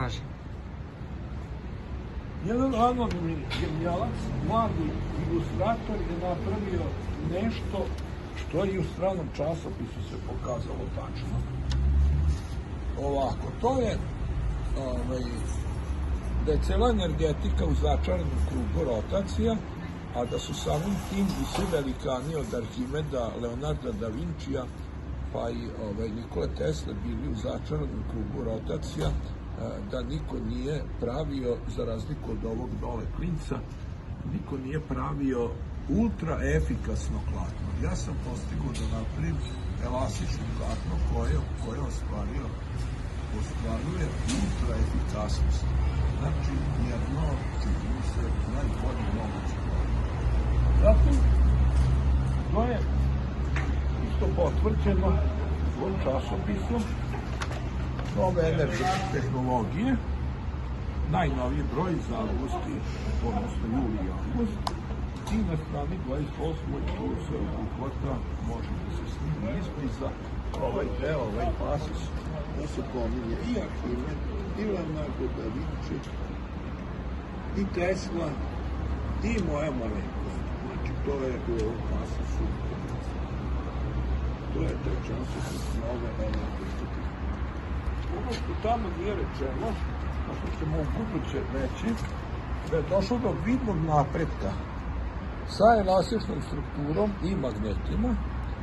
Može. Jedan anonimni genijalac, mladi ilustrator je napravio nešto što i u stranom časopisu se pokazalo tačno. Ovako, to je da je cela energetika u začaranom krugu rotacija, a da su samim tim i svi velikani od Arhimeda, Leonarda da Vincija, pa i Nikole Tesle bili u začaranom krugu rotacija, da niko nije pravio, za razliku od ovog dole klinca, niko nije pravio ultra efikasno platno. Ja sam postigao da napravim elastično platno koje ostvaruje ultra efikasnost. Znači, jedno, čini se, najbolje moguće. Zatim, to je isto potvrđeno u časopisu nove energetske tehnologije, najnoviji broj za avgust, odnosno juli i avgust, i na strani 28. tu se obuhvata, može da se snimi ispisa, ovaj deo, ovaj pasus, da se pominje i Arhimed, i Leonardo da Vinci, i Tesla, i moja malenkost. Znači, to je u ovom pasusu, to je taj časopis nove energetske tehnologije. Ono što tamo nije rečeno, a što ćemo u buduće reći, da je došlo do vidnog napretka sa elastičnom strukturom i magnetima,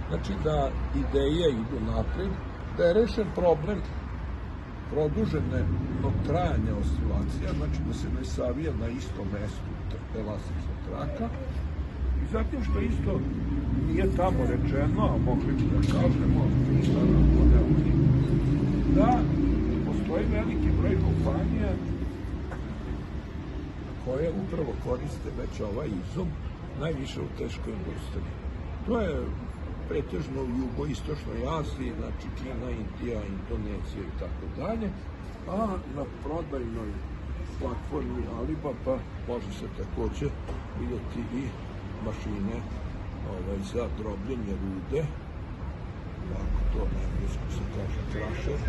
znači da ideje idu napred, da je rešen problem produženog trajanja oscilacija, znači da se ne savija na istom mestu elastična traka, i zatim što isto nije tamo rečeno, a mogli bi da kažemo, ništa nam podeli, da postoji veliki broj kompanija koje upravo koriste već ovaj izum, najviše u teškoj industriji. To je pretežno u jugoistočnoj Aziji, znači Kina, Indija, Indonezija i tako dalje, a na prodajnoj platformi Alibaba može se takođe vidjeti i mašine za drobljenje rude, ako to na englesku se kaže crusher,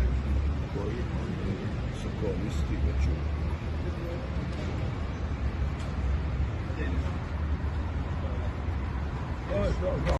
koji se koristi već u